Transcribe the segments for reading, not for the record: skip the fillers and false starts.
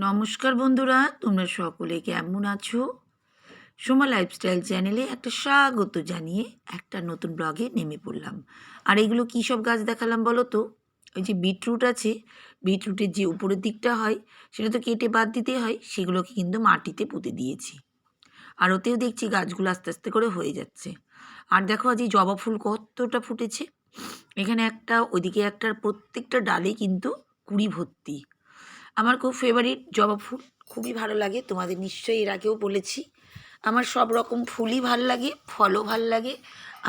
নমস্কার বন্ধুরা, তোমরা সকলে কেমন আছো? সোমা লাইফস্টাইল চ্যানেলে একটা স্বাগত জানিয়ে একটা নতুন ব্লগে নেমে পড়লাম। আর এগুলো কী সব গাছ দেখালাম বলো তো? ওই যে বিটরুট আছে, বিটরুটের যে উপরের দিকটা হয় সেটা তো কেটে বাদ দিতে হয়, সেগুলোকে কিন্তু মাটিতে পুঁতে দিয়েছি। আর ওতেও দেখছি গাছগুলো আস্তে আস্তে করে হয়ে যাচ্ছে। আর দেখো আজ এই জবা ফুল কতটা ফুটেছে, এখানে একটা ওইদিকে একটা, প্রত্যেকটা ডালে কিন্তু কুড়ি ভর্তি। আমার খুব ফেভারিট জবা ফুল, খুবই ভালো লাগে। তোমাদের নিশ্চয়ই এর আগেও বলেছি, আমার সব রকম ফুলই ভাল লাগে, ফলও ভাল লাগে,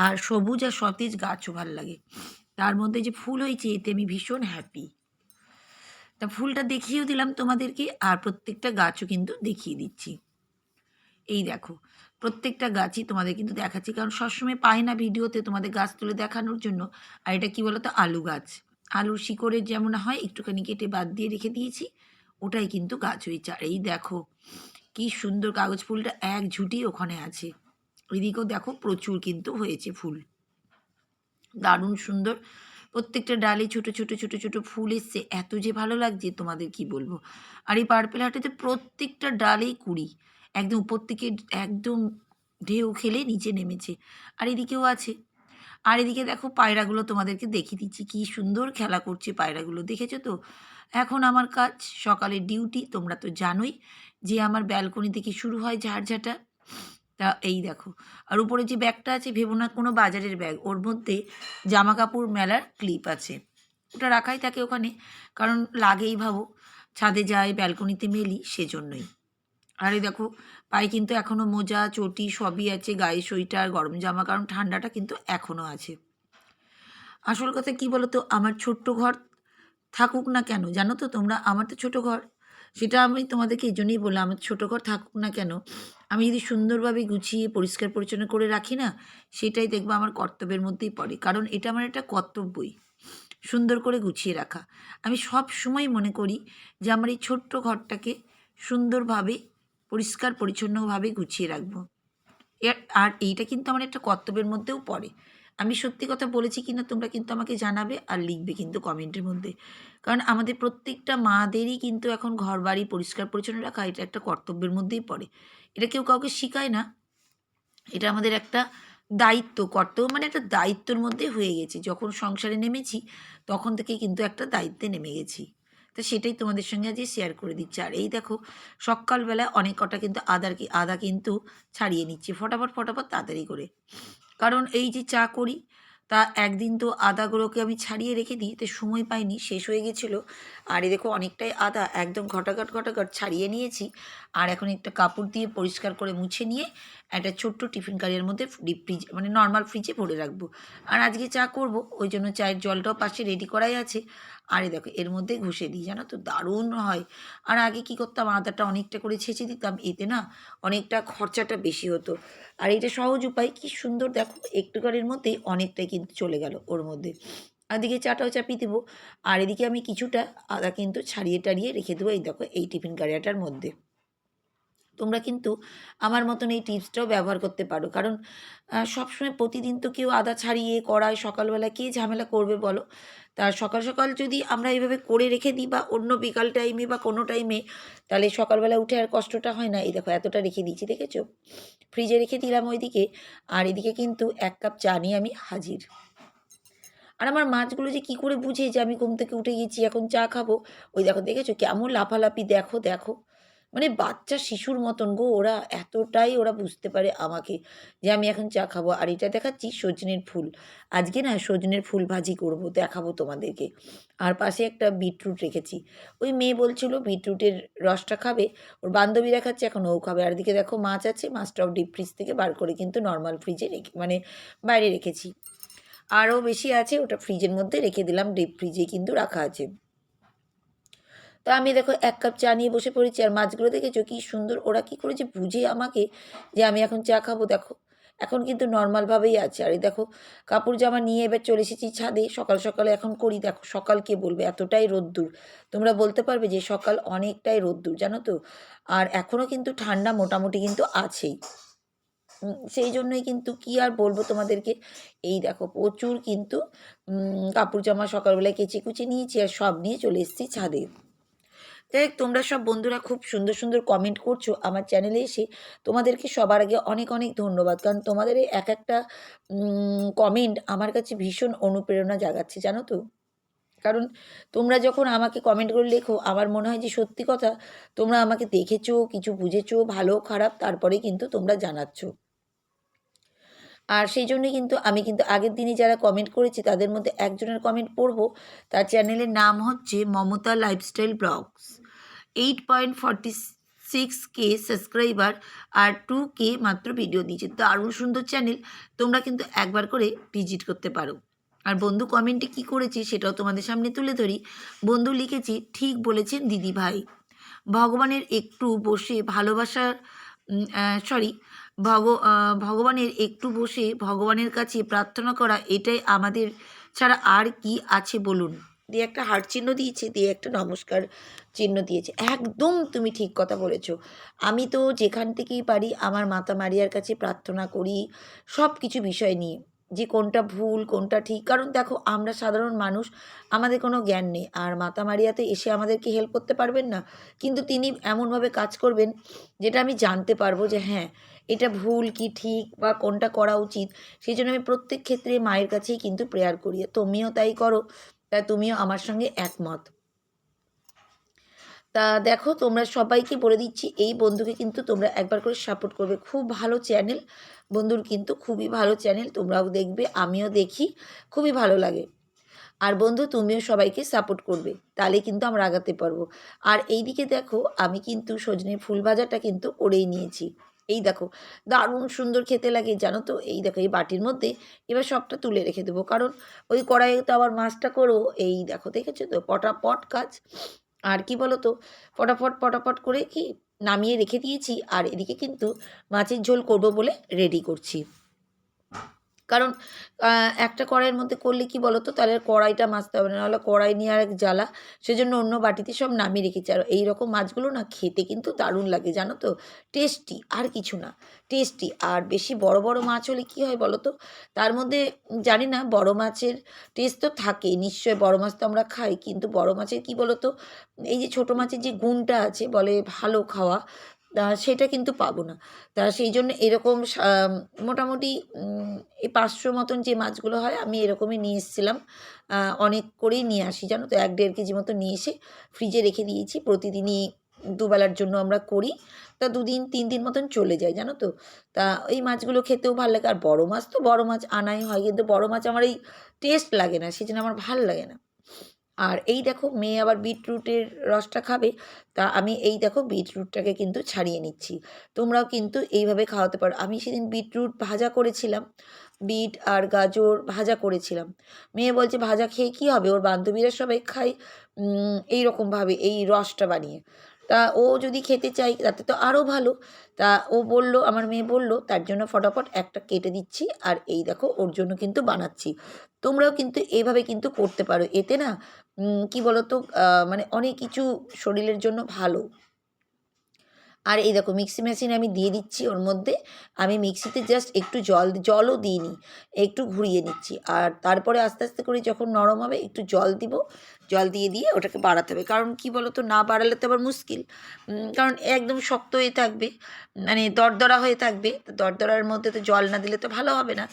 আর সবুজ আর সতেজ গাছও ভাল লাগে। তার মধ্যে যে ফুল হয়েছে এতে আমি ভীষণ হ্যাপি। তা ফুলটা দেখিয়েও দিলাম তোমাদেরকে, আর প্রত্যেকটা গাছও কিন্তু দেখিয়ে দিচ্ছি। এই দেখো, প্রত্যেকটা গাছই তোমাদের কিন্তু দেখাচ্ছি, কারণ সবসময় পাই না ভিডিওতে তোমাদের গাছ তুলে দেখানোর জন্য। আর এটা কী বলো তো, আলু গাছ। আলুর শিকড়ের যেমন হয় একটুখানি কেটে বাদ দিয়ে রেখে দিয়েছি, ওটাই কিন্তু গাছ হয়েছে। আর এই দেখো কি সুন্দর কাগজ ফুলটা এক ঝুঁটি ওখানে আছে। ওইদিকেও দেখো প্রচুর কিন্তু হয়েছে ফুল, দারুণ সুন্দর। প্রত্যেকটা ডালে ছোট ছোট ছোট ছোট ফুল এসছে, এত যে ভালো লাগছে তোমাদের কি বলবো। আর এই পার্পেল হাটেতে প্রত্যেকটা ডালেই কুড়ি, একদম উপর থেকে একদম ঢেউ খেলে নিচে নেমেছে। আর এদিকেও আছে। আর এদিকে দেখো পায়রাগুলো তোমাদেরকে দেখিয়ে দিচ্ছি, কি সুন্দর খেলা করছে পায়রাগুলো, দেখেছো তো? এখন আমার কাজ, সকালের ডিউটি, তোমরা তো জানোই যে আমার ব্যালকনি থেকে শুরু হয় ঝাড়ঝাঁটা। তা এই দেখো, আর উপরে যে ব্যাগটা আছে ভেবো না কোনো বাজারের ব্যাগ, ওর মধ্যে জামা কাপড় মেলার ক্লিপ আছে, ওটা রাখাই থাকে ওখানে, কারণ লাগেই, ভাবো ছাদে যাই ব্যালকনিতে মেলি সেজন্যই। আর এই দেখো পায়ে কিন্তু এখনও মোজা চটি সবই আছে, গায়ে সোয়েটার গরম জামা, কারণ ঠান্ডাটা কিন্তু এখনও আছে। আসল কথা কী বলো তো, আমার ছোট্ট ঘর থাকুক না কেন, জানো তো তোমরা, আমার তো ছোটো ঘর, সেটা আমি তোমাদেরকে এই জন্যই বললাম, আমার ছোটো ঘর থাকুক না কেন, আমি যদি সুন্দরভাবে গুছিয়ে পরিষ্কার পরিচ্ছন্ন করে রাখি না, সেটাই দেখবো আমার কর্তব্যের মধ্যেই পড়ে, কারণ এটা আমার একটা কর্তব্যই, সুন্দর করে গুছিয়ে রাখা। আমি সব সময় মনে করি যে আমার এই ছোট্ট ঘরটাকে সুন্দরভাবে পরিষ্কার পরিচ্ছন্নভাবে গুছিয়ে রাখবো। আর এইটা কিন্তু আমার একটা কর্তব্যের মধ্যেও পড়ে। আমি সত্যি কথা বলেছি কিনা তোমরা কিন্তু আমাকে জানাবে, আর লিখবে কিন্তু কমেন্টের মধ্যে। কারণ আমাদের প্রত্যেকটা মাদেরই কিন্তু এখন ঘরবাড়ি পরিষ্কার পরিচ্ছন্ন রাখা এটা একটা কর্তব্যের মধ্যেই পড়ে। এটা কেউ কাউকে শেখায় না, এটা আমাদের একটা দায়িত্ব, কর্তব্য মানে একটা দায়িত্বের মধ্যে হয়ে গেছে। যখন সংসারে নেমেছি তখন থেকেই কিন্তু একটা দায়িত্বে নেমে গেছি। তো সেটাই তোমাদের সঙ্গে আজকে শেয়ার করে দিচ্ছি। আর এই দেখো সকালবেলা অনেক কটা কিন্তু আদা কিন্তু ছাড়িয়ে নিচ্ছি ফটাফট ফটাফট তাড়াতাড়ি করে, কারণ এই যে চা করি, তা একদিন তো আদাগুলোকে আমি ছাড়িয়ে রেখে দিই, তো সময় পাইনি, শেষ হয়ে গেছিলো। আর এই দেখো অনেকটাই আদা একদম ঘটাঘট ঘটাঘট ছাড়িয়ে নিয়েছি। আর এখন একটা কাপড় দিয়ে পরিষ্কার করে মুছে নিয়ে একটা ছোট্ট টিফিন কারির মধ্যে ডিপ ফ্রিজ মানে নর্মাল ফ্রিজে ভরে রাখবো। আর আজকে চা করব, ওই জন্য চায়ের জলটাও পাশে রেডি করাই আছে। আর এই দেখো এর মধ্যে ঘষে দিই, জানো তো দারুণ হয়। আর আগে কি করতাম, আদাটা অনেকটা করে ছেঁচে দিতাম, এতে না অনেকটা খরচাটা বেশি হতো। আর এটা সহজ উপায়, কি সুন্দর দেখো একটুখানির মধ্যেই অনেকটাই কিন্তু চলে গেল ওর মধ্যে। আর এদিকে চাটাও চাপিয়ে দেবো, আর এদিকে আমি কিছুটা আদা কিন্তু ছাড়িয়ে টাড়িয়ে রেখে দেবো এই দেখো এই টিফিন কারিয়াটার মধ্যে। তোমরা কিন্তু আমার মতন এই টিপসটাও ব্যবহার করতে পারো, কারণ সবসময় প্রতিদিন তো কেউ আদা ছাড়িয়ে কড়ায় সকালবেলা কে ঝামেলা করবে বলো। তা সকাল সকাল যদি আমরা এইভাবে করে রেখে দিই, বা অন্য বিকাল টাইমে বা কোনো টাইমে, তাহলে সকালবেলা উঠে আর কষ্টটা হয় না। এই দেখো এতটা রেখে দিয়েছি, দেখেছো? ফ্রিজে রেখে দিলাম ওইদিকে, আর এদিকে কিন্তু 1 কাপ চা নিয়ে আমি হাজির। আর আমার মাছগুলো যে কী করে বুঝে যে আমি ঘুম থেকে উঠে গেছি এখন চা খাবো, ওই দেখো দেখেছো কেমন লাফালাফি, দেখো দেখো, মানে বাচ্চা শিশুর মতন গো ওরা, এতটাই ওরা বুঝতে পারে আমাকে যে আমি এখন চা খাবো। আর এটা দেখাচ্ছি সজনের ফুল, আজকে না সজনের ফুল ভাজি করব, দেখাবো তোমাদেরকে। আর পাশে একটা বিটরুট রেখেছি, ওই মেয়ে বলছিল বিটরুটের রসটা খাবে, ওর বান্ধবীরা খাচ্ছে, এখন ও খাবে। আর দিকে দেখো মাছ আছে, মাছটাও ডিপ ফ্রিজ থেকে বার করে কিন্তু নর্মাল ফ্রিজে রেখে মানে বাইরে রেখেছি। আরও বেশি আছে, ওটা ফ্রিজের মধ্যে রেখে দিলাম, ডিপ ফ্রিজে কিন্তু রাখা আছে। তো আমি দেখো 1 কাপ চা নিয়ে বসে পড়েছি। আর মাছগুলো দেখেছো কী সুন্দর, ওরা কী করে যে বুঝে আমাকে যে আমি এখন চা খাবো, দেখো এখন কিন্তু নর্মালভাবেই আছে। আর এই দেখো কাপড় জামা নিয়ে এবার চলে এসেছি ছাদে, সকাল সকালে এখন করি। দেখো সকাল কে বলবে, এতটাই রোদ্দুর, তোমরা বলতে পারবে যে সকাল অনেকটাই রোদ্দুর, জানো তো। আর এখনও কিন্তু ঠান্ডা মোটামুটি কিন্তু আছেই। সেই জন্যই কিন্তু কি আর বলবো তোমাদেরকে, এই দেখো প্রচুর কিন্তু কাপড় জামা সকালবেলায় কেচে কুচে নিয়েছি, আর সব নিয়ে চলে এসেছি ছাদে। যাই হোক, তোমরা সব বন্ধুরা খুব সুন্দর সুন্দর কমেন্ট করছো আমার চ্যানেলে এসে। তোমাদেরকে সবার আগে অনেক অনেক ধন্যবাদ, কারণ তোমাদের এই এক একটা কমেন্ট আমার কাছে ভীষণ অনুপ্রেরণা জাগাচ্ছে, জানো তো। কারণ তোমরা যখন আমাকে কমেন্ট করে লেখো, আমার মনে হয় যে সত্যি কথা, তোমরা আমাকে দেখেছো, কিছু বুঝেছো, ভালো খারাপ, তারপরে কিন্তু তোমরা জানাচ্ছ। আর সেই জন্যই কিন্তু আমি কিন্তু আগের দিনে যারা কমেন্ট করেছি তাদের মধ্যে একজনের কমেন্ট পড়বো। তার চ্যানেলের নাম হচ্ছে Mamata lifestyle blogs. 8.46K subscriber আর 2K মাত্র ভিডিও দিয়েছে। দারুণ সুন্দর চ্যানেল, তোমরা কিন্তু একবার করে ভিজিট করতে পারো। আর বন্ধু কমেন্টে কি করেছি সেটাও তোমাদের সামনে তুলে ধরি। বন্ধু লিখেছি, ঠিক বলেছেন দিদি ভাই, ভগবানের একটু বসে ভালোবাসার সরি ভগবানের একটু বসে ভগবানের কাছে প্রার্থনা করা, এটাই আমাদের ছাড়া আর কি আছে বলুন। দিয়ে একটা হার্ট চিহ্ন দিয়েছে, দিয়ে একটা নমস্কার চিহ্ন দিয়েছে। একদম তুমি ঠিক কথা বলেছো। আমি তো যেখান থেকেই পারি আমার মাতা মারিয়ার কাছে প্রার্থনা করি সব কিছু বিষয় নিয়ে, যে কোনটা ভুল কোনটা ঠিক। কারণ দেখো, আমরা সাধারণ মানুষ, আমাদের কোনো জ্ঞান নেই। আর মাতা মারিয়াতে এসে আমাদেরকে হেল্প করতে পারবেন না, কিন্তু তিনি এমনভাবে কাজ করবেন যেটা আমি জানতে পারবো যে হ্যাঁ, এটা ভুল কি ঠিক বা কোনটা করা উচিত। সেই জন্য আমি প্রত্যেক ক্ষেত্রে মায়ের কাছেই কিন্তু প্রেয়ার করি। তুমিও তাই করো, তাই তুমিও আমার সঙ্গে একমত। তা দেখো, তোমরা সবাইকে বলে দিচ্ছি, এই বন্ধুকে কিন্তু তোমরা একবার করে সাপোর্ট করবে। খুব ভালো চ্যানেল বন্ধুর, কিন্তু খুবই ভালো চ্যানেল, তোমরাও দেখবে, আমিও দেখি, খুবই ভালো লাগে। আর বন্ধু তুমিও সবাইকে সাপোর্ট করবে, তাহলে কিন্তু আমরা আগাতে পারবো। আর এইদিকে দেখো, আমি কিন্তু সজনে ফুল ভাজাটা কিন্তু করেই নিয়েছি। এই দেখো, দারুণ সুন্দর খেতে লাগে, জানো তো। এই দেখো, এই বাটির মধ্যে এবার সবটা তুলে রেখে দেবো, কারণ ওই কড়াইয়ে তো আবার মাছটা করবো। এই দেখো, দেখেছো তো, পটাপট কাজ। আর কি বলো তো, ফটাফট ফটাফট করে কি নামিয়ে রেখে দিয়েছি। আর এদিকে কিন্তু মাছের ঝোল করবো বলে রেডি করছি। কারণ একটা কড়াইয়ের মধ্যে করলে কি বলো তো, তাহলে কড়াইটা মাজতে হবে না, নাহলে কড়াই নিয়ে আর এক জ্বালা। সেজন্য অন্য বাটিতে সব নামিয়ে রেখেছি। আর এই রকম মাছগুলো না খেতে কিন্তু দারুণ লাগে, জানো তো। টেস্টি, আর কিছু না, টেস্টি। আর বেশি বড় বড় মাছ হলে কী হয় বলো তো, তার মধ্যে জানি না, বড় মাছের টেস্ট তো থাকে নিশ্চয়ই, বড় মাছ তো আমরা খাই, কিন্তু বড় মাছের কী বলো তো, এই যে ছোটো মাছের যে গুণটা আছে বলে ভালো খাওয়া, সেটা কিন্তু পাবো না। তা সেই জন্য এরকম মোটামুটি এই 500 মতন যে মাছগুলো হয়, আমি এরকমই নিয়ে এসেছিলাম। অনেক করেই নিয়ে আসি, জানো তো, 1-1.5 কেজি মতো নিয়ে এসে ফ্রিজে রেখে দিয়েছি। প্রতিদিনই দুবেলার জন্য আমরা করি, তা 2-3 দিন মতন চলে যায়, জানো তো। তা এই মাছগুলো খেতেও ভালো লাগে। আর বড় মাছ তো বড় মাছ আনাই হয়, কিন্তু বড় মাছ আমার এই টেস্ট লাগে না, সেজন্য আমার ভাল লাগে না। আর এই দেখো, মেয়ে আবার বিটরুটের রসটা খাবে, তা আমি এই দেখো বিটরুটটাকে কিন্তু ছাড়িয়ে নিচ্ছি। তোমরাও কিন্তু এইভাবে খাওয়াতে পারো। আমি সেদিন বিটরুট ভাজা করেছিলাম, বিট আর গাজর ভাজা করেছিলাম। মেয়ে বলছে ভাজা খেয়ে কী হবে, ওর বান্ধবীরা সবাই খায় এইরকমভাবে এই রসটা বানিয়ে। তা ও যদি খেতে চায় তাতে তো আরও ভালো। তা ও বলল, আমার মেয়ে বলল, তার জন্য ফটাফট একটা কেটে দিচ্ছি। আর এই দেখো, ওর জন্য কিন্তু বানাচ্ছি। তোমরাও কিন্তু এইভাবে কিন্তু করতে পারো, এতে না কি বলো তো, মানে অনেক কিছু শরীরের জন্য ভালো। আর এই দেখো, মিক্সি মেশিনে আমি দিয়ে দিচ্ছি ওর মধ্যে। আমি মিক্সিতে জাস্ট একটু জলও দিইনি, একটু ঘুরিয়ে নিচ্ছি। আর তারপরে আস্তে আস্তে করে যখন নরম হবে একটু জল দিব, জল দিয়ে ওটাকে বাড়াতে হবে। কারণ কি বলো তো, না বাড়ালে তো আবার মুশকিল। কারণ একদম শক্ত হয়ে থাকবে, মানে দরদরা হয়ে থাকবে। তো দরদরার মধ্যে তো জল না দিলে তো ভালো হবে না।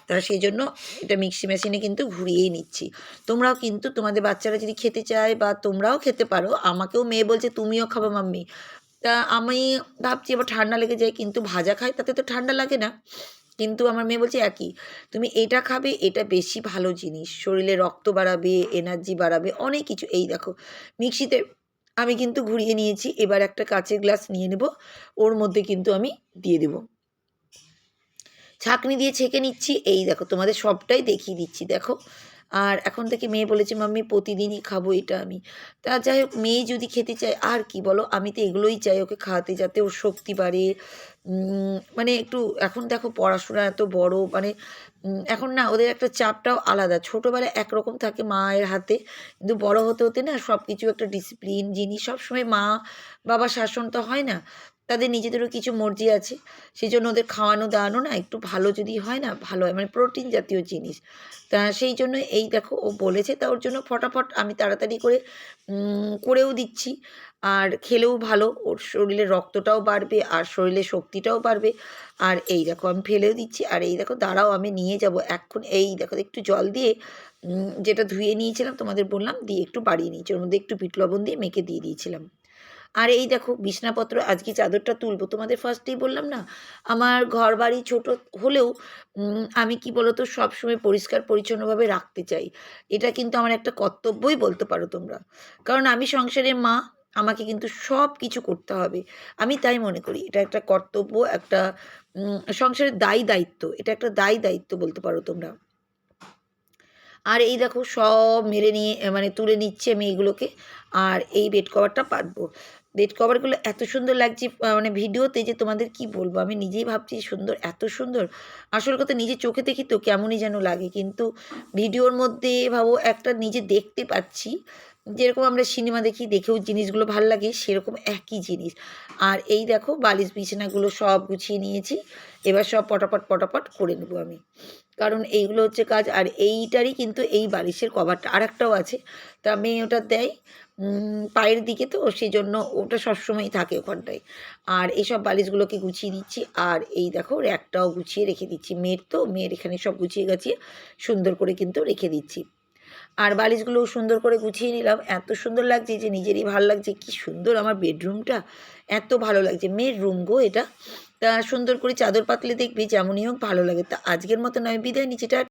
তা সেই জন্য এটা মিক্সি মেশিনে কিন্তু ঘুরিয়েই নিচ্ছি। তোমরাও কিন্তু তোমাদের বাচ্চারা যদি খেতে চায়, বা তোমরাও খেতে পারো। আমাকেও মেয়ে বলছে তুমিও খাবো মাম্মি। তা আমি ভাবছি আবার ঠান্ডা লেগে যায়, কিন্তু ভাজা খাই তাতে তো ঠান্ডা লাগে না। কিন্তু আমার মেয়ে বলছে একই, তুমি এটা খাবে, এটা বেশি ভালো জিনিস, শরীরে রক্ত বাড়াবে, এনার্জি বাড়াবে, অনেক কিছু। এই দেখো, মিক্সিতে আমি কিন্তু ঘুরিয়ে নিয়েছি। এবার একটা কাঁচের গ্লাস নিয়ে নেব, ওর মধ্যে কিন্তু আমি দিয়ে দেব, ছাঁকনি দিয়ে ছেঁকে নিচ্ছি। এই দেখো, তোমাদের সবটাই দেখিয়ে দিচ্ছি, দেখো। আর এখন থেকে মেয়ে বলেছে মাম্মি প্রতিদিনই খাবো এটা আমি। তা যাই হোক, মেয়ে যদি খেতে চায়, আর কি বলো, আমি তো এগুলোই চাই ওকে খাওয়াতে, যাতে ওর শক্তি বাড়ে। মানে একটু, এখন দেখো পড়াশোনা এত বড়, মানে এখন না ওদের একটা চাপটাও আলাদা। ছোটোবেলায় একরকম থাকে মায়ের হাতে, কিন্তু বড় হতে হতে না সব কিছু একটা ডিসিপ্লিন জিনিস, সবসময় মা বাবা শাসন তো হয় না। তাদের নিজেদেরও কিছু মর্জি আছে, সেই জন্য ওদের খাওয়ানো দাওয়ানো না একটু ভালো যদি হয় না ভালো হয়, মানে প্রোটিন জাতীয় জিনিস। তা সেই জন্য এই দেখো ও বলেছে, তা ওর জন্য ফটাফট আমি তাড়াতাড়ি করে করেও দিচ্ছি। আর খেলেও ভালো, ওর শরীরে রক্তটাও বাড়বে আর শরীরে শক্তিটাও বাড়বে। আর এই দেখো আমি ফেলেও দিচ্ছি, আর এই দেখো দাঁড়াও আমি নিয়ে যাব এখন। এই দেখো একটু জল দিয়ে যেটা ধুয়ে নিয়েছিলাম তোমাদের বললাম, দিয়ে একটু বাড়িয়ে নিয়েছি, ওর মধ্যে একটু বিট লবণ দিয়ে মেখে দিয়ে দিয়েছিলাম। আর এই দেখো বিছনাপত্র আজকে চাদরটা তুলবো, তোমাদের ফার্স্টেই বললাম না আমার ঘর বাড়ি ছোট হলেও আমি কি বলতো সবসময় পরিষ্কার পরিচ্ছন্নভাবে রাখতে চাই। এটা কিন্তু আমার একটা কর্তব্যই বলতে পারো তোমরা, কারণ আমি সংসারের মা, আমাকে কিন্তু সব কিছু করতে হবে। আমি তাই মনে করি এটা একটা কর্তব্য, একটা সংসারের দায়িত্ব, এটা একটা দায়িত্ব বলতে পারো তোমরা। আর এই দেখো সব মেরে নিয়ে মানে তুলে নিচ্ছি আমি এইগুলোকে। আর এই বেড কভারটা পাতবো। বেড কভারগুলো এত সুন্দর লাগছে মানে ভিডিওতে, যে তোমাদের কি বলবো, আমি নিজেই ভাবছি সুন্দর, এত সুন্দর। আসল কথা নিজে চোখে দেখি তো কেমনই যেন লাগে, কিন্তু ভিডিওর মধ্যে ভাবো একটা নিজে দেখতে পাচ্ছি, যেরকম আমরা সিনেমা দেখি দেখেও জিনিসগুলো ভাল লাগে, সেরকম একই জিনিস। আর এই দেখো বালিশ বিছানাগুলো সব গুছিয়ে নিয়েছি, এবার সব পটাপট করে নেবো আমি, কারণ এইগুলো হচ্ছে কাজ। আর এইটারই কিন্তু এই বালিশের কভারটা আর একটাও আছে, তা মেয়ে ওটা দেয় পায়ের দিকে, তো সেই জন্য ওটা সবসময়ই থাকে ওখানটায়। আর এইসব বালিশগুলোকে গুছিয়ে দিচ্ছি, আর এই দেখো র্যাকটাও গুছিয়ে রেখে দিচ্ছি, মেয়ের এখানে সব গুছিয়ে গাছিয়ে সুন্দর করে কিন্তু রেখে দিচ্ছি। আর বালিশগুলোও সুন্দর করে গুছিয়ে নিলাম, এত সুন্দর লাগছে যে নিজেরই ভালো লাগছে, কি সুন্দর আমার বেডরুমটা, এত ভালো লাগছে। মেয়ের রুম গো এটা, তা সুন্দর করে চাদর পাতলে দেখবি যেমনই হোক ভালো লাগে। তা আজকের মতন আমি বিদায় নিচ্ছি।